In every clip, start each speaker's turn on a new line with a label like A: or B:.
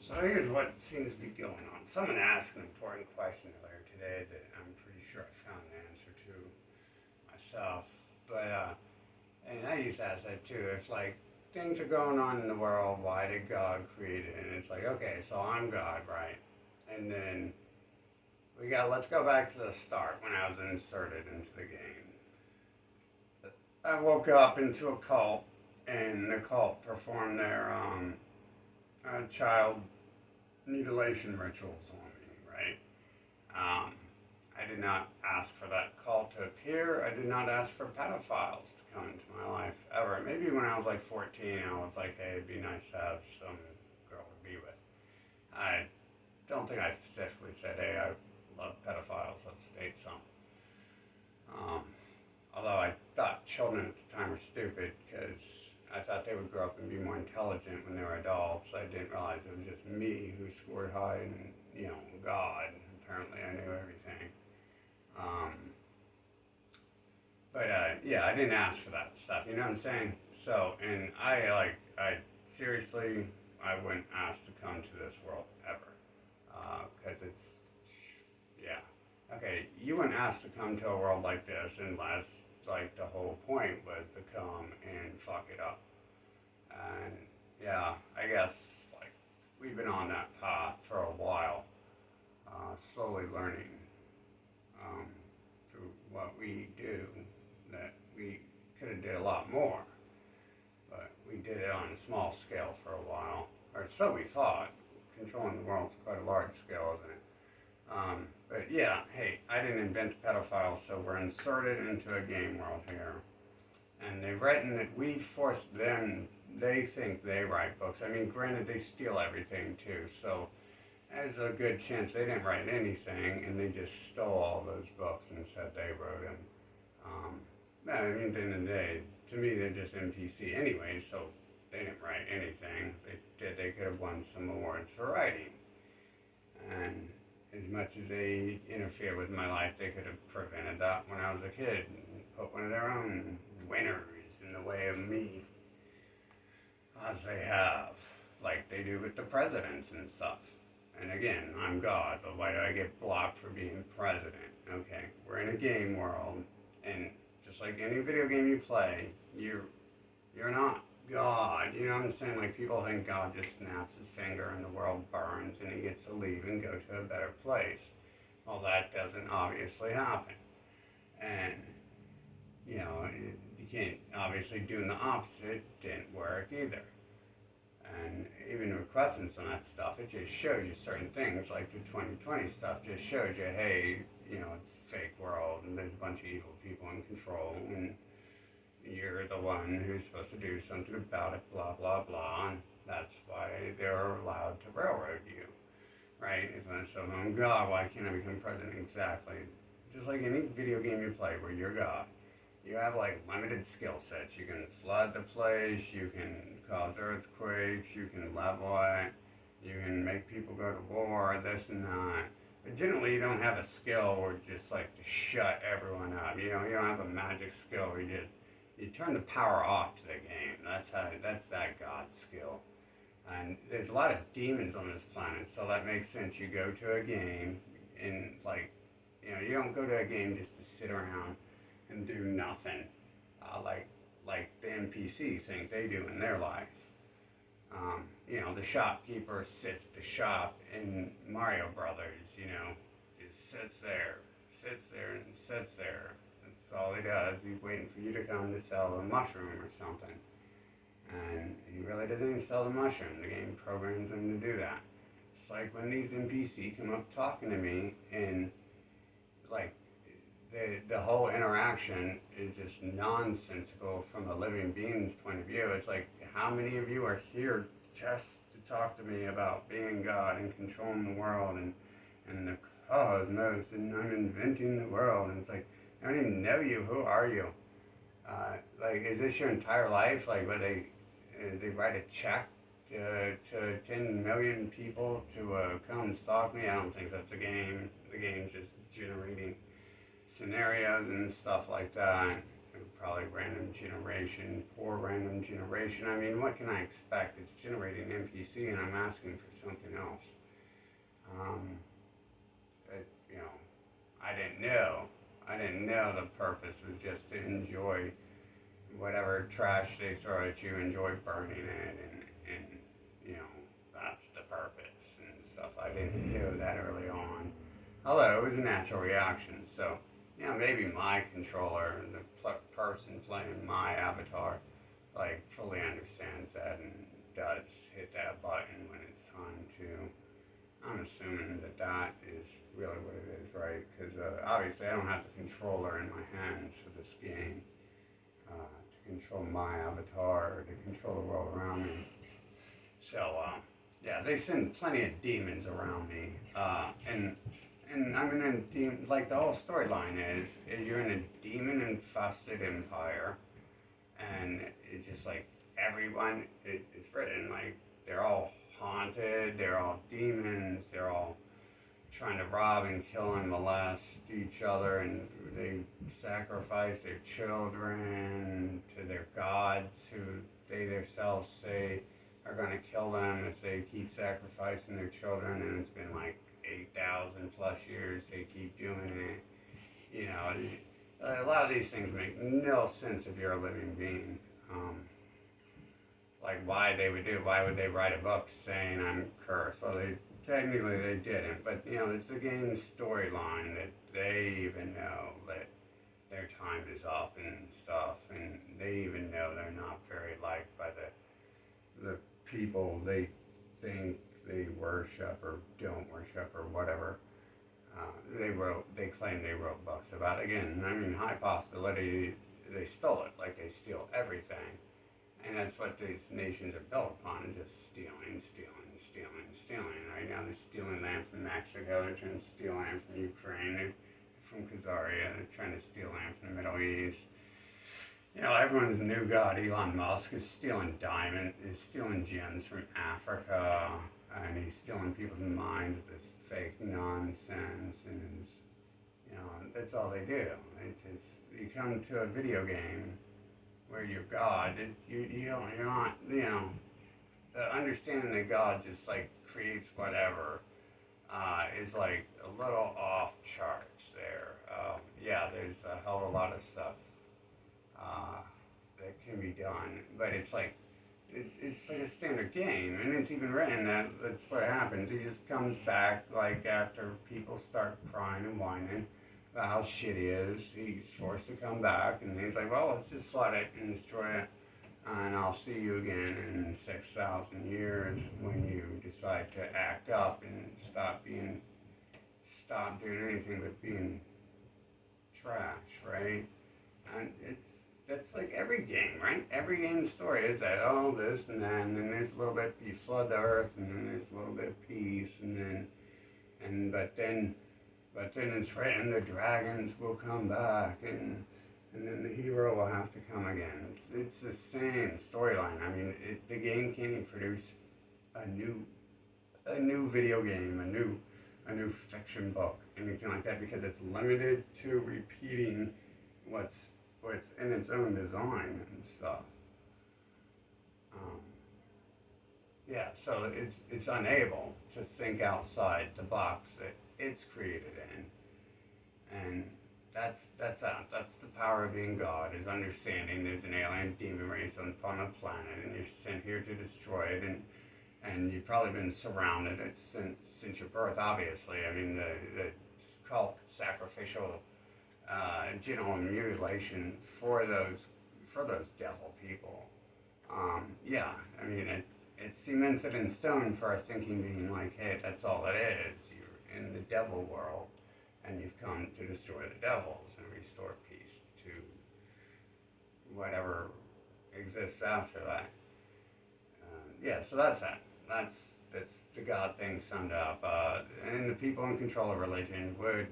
A: So here's what seems to be going on. Someone asked an important question earlier today that I'm pretty sure I found an answer to myself. And I used to ask that too. If like things are going on in the world, why did God create it? And it's like, okay, so I'm God, right? And then let's go back to the start when I was inserted into the game. I woke up into a cult, and the cult performed their child mutilation rituals on me, right? Um, I did not ask for that cult to appear. I did not ask for pedophiles to come into my life ever. Maybe when I was like 14, I was like, hey, it'd be nice to have some girl to be with. I don't think I specifically said, hey, I love pedophiles. Let's date some. Um, Although I thought children at the time were stupid because I thought they would grow up and be more intelligent when they were adults. I didn't realize it was just me who scored high and, God. Apparently I knew everything. Um, yeah, I didn't ask for that stuff, you know what I'm saying? So, and I seriously, I wouldn't ask to come to this world ever. Because yeah. Okay, you wouldn't ask to come to a world like this unless, like, the whole point was to come and fuck it up. And, yeah, I guess, like, we've been on that path for a while, slowly learning through what we do that we could have did a lot more, but we did it on a small scale for a while, or so we thought. Controlling the world's quite a large scale, isn't it? But yeah, hey, I didn't invent pedophiles, so we're inserted into a game world here. And they've written that we force them, they think they write books. I mean, granted, they steal everything too, so there's a good chance they didn't write anything and they just stole all those books and said they wrote them. I mean, at the end of the day, to me, they're just NPC anyway, so they didn't write anything. They could have won some awards for writing. And as much as they interfere with my life, they could have prevented that when I was a kid and put one of their own winners in the way of me, as they have, like they do with the presidents and stuff. And again, I'm God, but why do I get blocked for being president? Okay, we're in a game world, and just like any video game you play, you're not God. You know what I'm saying? Like, people think God just snaps his finger and the world burns and he gets to leave and go to a better place. Well, that doesn't obviously happen. And, you can't obviously doing the opposite didn't work either. And even requesting some of that stuff, it just shows you certain things, like the 2020 stuff just shows you, hey, it's a fake world and there's a bunch of evil people in control and you're the one who's supposed to do something about it, blah, blah, blah, and that's why they're allowed to railroad you, right? So, oh God, why can't I become president? Exactly. Just like any video game you play where you're God, you have like limited skill sets. You can flood the place, you can cause earthquakes, you can level it, you can make people go to war, this and that. But generally, you don't have a skill or just like to shut everyone up. You don't have a magic skill where you turn the power off to the game. That's that God skill. And there's a lot of demons on this planet, so that makes sense. You go to a game and you don't go to a game just to sit around and do nothing, like the NPC think they do in their life. The shopkeeper sits at the shop in Mario Brothers, just sits there and sits there. That's all he does. He's waiting for you to come to sell a mushroom or something. And he really doesn't even sell the mushroom. The game programs him to do that. It's like when these NPC come up talking to me, and like the whole interaction is just nonsensical from a living being's point of view. It's like, how many of you are here just to talk to me about being God and controlling the world and the cosmos and I'm inventing the world? And it's like, I don't even know you. Who are you? Is this your entire life? Like, where they write a check to 10 million people to come and stalk me? I don't think that's a game. The game's just generating scenarios and stuff like that. probably random generation, poor random generation. I mean, what can I expect? It's generating NPC, and I'm asking for something else. Um, you know, I didn't know. I didn't know the purpose was just to enjoy whatever trash they throw at you, enjoy burning it, and you know, that's the purpose and stuff. I didn't know that early on. Although it was a natural reaction, so you know, maybe my controller, the person playing my avatar, like fully understands that and does hit that button when it's time to. I'm assuming that that is really what it is, right? Because obviously I don't have the controller in my hands for this game to control my avatar or to control the world around me. So yeah, they send plenty of demons around me, and I'm in a demon. Like the whole storyline is you're in a demon-infested empire, and it's just like everyone. It's written like they're all haunted. They're all demons. They're all trying to rob and kill and molest each other, and they sacrifice their children to their gods, who they themselves say are going to kill them if they keep sacrificing their children. And it's been like 8,000 plus years they keep doing it. You know, a lot of these things make no sense if you're a living being. Like why they would do, why would they write a book saying I'm cursed? Well, technically they didn't, but you know, it's the game's storyline that they even know that their time is up and stuff, and they even know they're not very liked by the people they think they worship or don't worship or whatever. They claim they wrote books about it. Again, I mean, high possibility they stole it, like they steal everything. And that's what these nations are built upon, is just stealing. Right now they're stealing land from Mexico, they're trying to steal land from Ukraine, from Khazaria, they're trying to steal land from the Middle East. You know, everyone's new god, Elon Musk, is stealing gems from Africa, and he's stealing people's minds with this fake nonsense, and you know, that's all they do. It's just, you come to a video game where you're God, you're not, you know, the understanding that God just like creates whatever is like a little off charts there. Yeah, there's a hell of a lot of stuff that can be done, but it's like it's like a standard game, and it's even written that that's what happens. He just comes back like after people start crying and whining about how shit he is. He's forced to come back, and he's like, well, let's just flood it and destroy it, and I'll see you again in 6,000 years when you decide to act up and stop doing anything but being trash, right? And that's like every game, right? Every game story is that, oh, this and that, and then there's a little bit, you flood the earth, and then there's a little bit of peace, but then it's written the dragons will come back, and then the hero will have to come again. It's the same storyline. I mean, the game can't even produce a new video game, a new fiction book, anything like that, because it's limited to repeating what's in its own design and stuff. Yeah, so it's unable to think outside the box that it's created in, and that's the power of being God, is understanding there's an alien demon race upon a planet, and you're sent here to destroy it, and you've probably been surrounded it since your birth, obviously. I mean, the cult sacrificial genital mutilation for those devil people. Yeah, I mean, it cements it in stone for our thinking being like, hey, that's all it is. You're in the devil world, and you've come to destroy the devils and restore peace to whatever exists after that. Yeah, so that's that. That's the God thing summed up. And the people in control of religion would,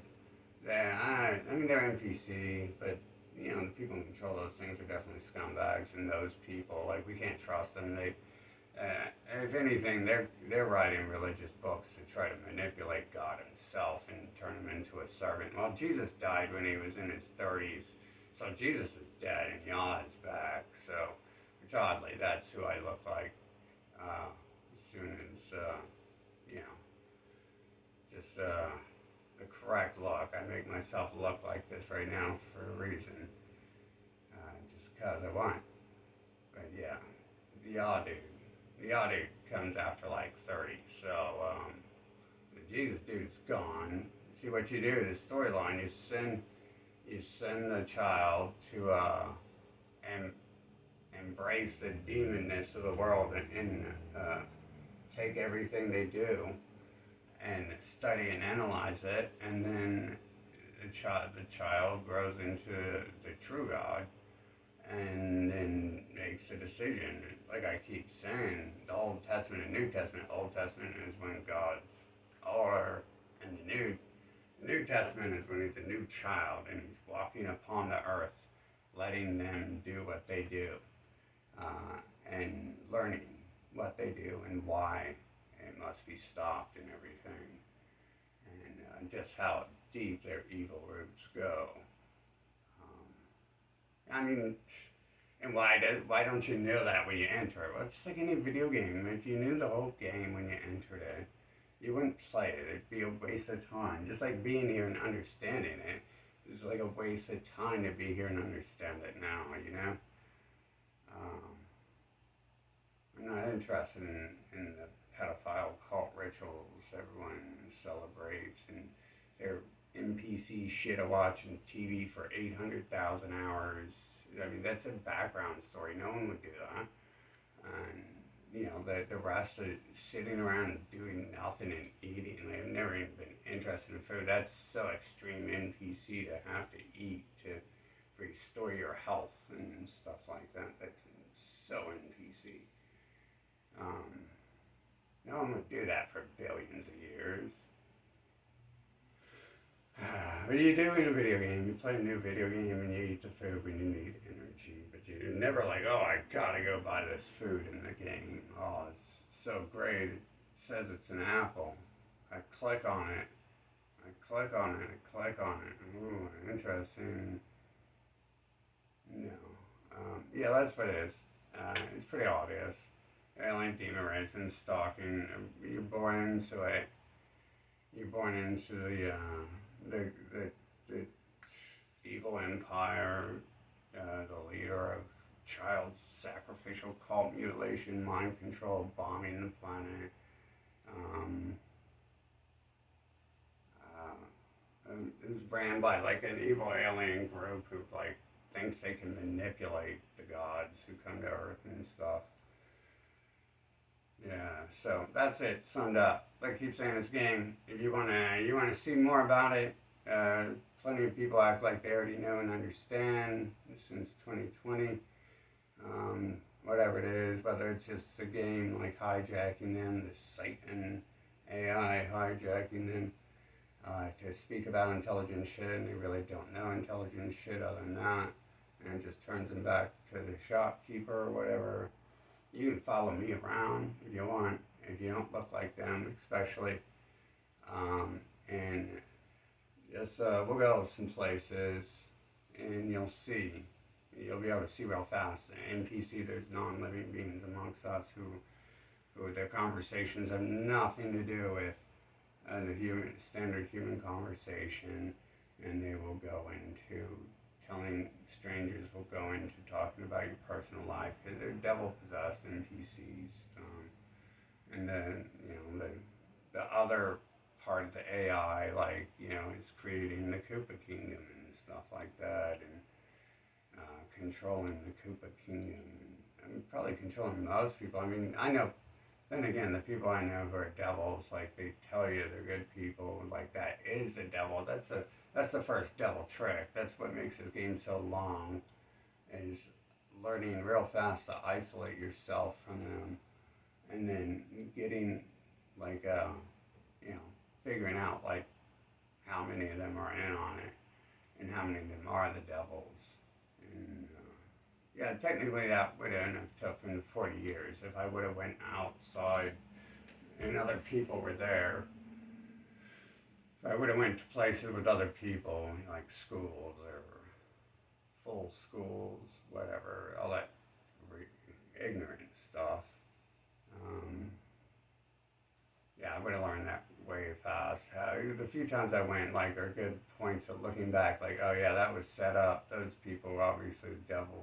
A: I mean, they're NPC, but you know, the people in control of those things are definitely scumbags, and those people, like, we can't trust them. They, if anything, they're writing religious books to try to manipulate God himself and turn him into a servant. Well, Jesus died when he was in his 30s, So Jesus is dead and Yah is back. So, which oddly, that's who I look like. As soon as, you know, just the correct look. I make myself look like this right now for a reason. Just because I want. But yeah, the Yah dude. The Yah dude comes after like 30. So, the Jesus dude's gone. See what you do, the storyline, you send the child to em- embrace the demonness of the world and take everything they do and study and analyze it, and then the child grows into the true God, and then makes a decision. Like I keep saying, the Old Testament and New Testament. Old Testament is when God's are, and the New Testament is when he's a new child and he's walking upon the earth, letting them do what they do, and learning what they do and why it must be stopped and everything, and just how deep their evil roots go. I mean, and why don't you know that when you enter it? Well, it's just like any video game. If you knew the whole game when you entered it, you wouldn't play it. It'd be a waste of time. Just like being here and understanding it is like a waste of time to be here and understand it now, you know? Um, I'm not interested in the pedophile cult rituals everyone celebrates and their NPC shit of watching TV for 800,000 hours. I mean, that's a background story. No one would do that. And, you know, the rest of sitting around and doing nothing and eating. They've never even been interested in food. That's so extreme NPC to have to eat to restore your health and stuff like that. That's so NPC. No one would do that for billions of years. What do you do in a video game? You play a new video game and you eat the food when you need energy, but you're never like, oh, I gotta go buy this food in the game. Oh, it's so great. It says it's an apple. I click on it. I click on it. I click on it. Ooh, interesting. No. Yeah, that's what it is. It's pretty obvious. Alien demon race been stalking. You're born into it. You're born into the evil empire, the leader of child sacrificial cult mutilation, mind control, bombing the planet. Um, it was ran by like an evil alien group who like thinks they can manipulate the gods who come to Earth and stuff. Yeah, so that's it, summed up. Like I keep saying, this game, if you wanna see more about it, uh, plenty of people act like they already know and understand since 2020. Whatever it is, whether it's just the game like hijacking them, the Satan AI hijacking them to speak about intelligent shit, and they really don't know intelligent shit other than that, and it just turns them back to the shopkeeper or whatever. You can follow me around if you want, if you don't look like them, especially. And just we'll go some places, and you'll see. You'll be able to see real fast. NPC, there's non-living beings amongst us who their conversations have nothing to do with the standard human conversation, and they will go into telling strangers, will go into talking about your personal life because they're devil possessed NPCs, and then the other part of the AI, like is creating the Koopa Kingdom and stuff like that, and controlling the Koopa Kingdom. I mean, probably controlling most people. I mean, I know. Then again, the people I know who are devils, like they tell you they're good people, like that is a devil. That's the first devil trick. That's what makes this game so long, is learning real fast to isolate yourself from them, and then getting like figuring out like how many of them are in on it, and how many of them are the devils. And yeah, technically that would have taken 40 years if I would have went outside and other people were there. If I would have went to places with other people, like schools or full schools, whatever, all that ignorant stuff. Um, yeah, I would have learned that way fast. The few times I went, like, are good points of looking back, like, oh yeah, that was set up. Those people were obviously devils.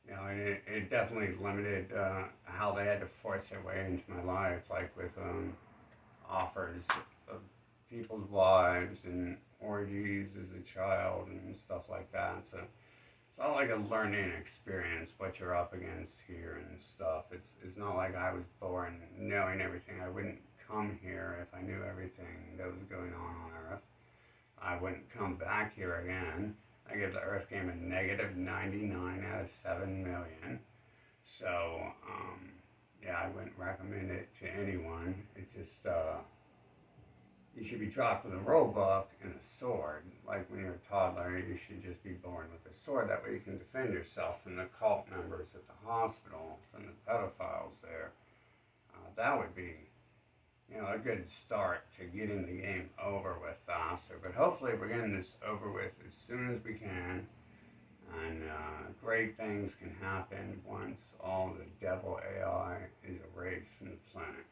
A: And it definitely limited how they had to force their way into my life, like with offers of people's wives and orgies as a child and stuff like that. So it's all like a learning experience what you're up against here and stuff. It's not like I was born knowing everything. I wouldn't come here if I knew everything that was going on Earth. I wouldn't come back here again. I give the Earth game a negative 99 out of 7 million. So, yeah, I wouldn't recommend it to anyone. It just, you should be dropped with a rule book and a sword. Like when you're a toddler, you should just be born with a sword. That way you can defend yourself from the cult members at the hospital, from the pedophiles there. That would be, a good start to getting the game over with faster. But hopefully we're getting this over with as soon as we can. And great things can happen once all the devil AI is erased from the planet.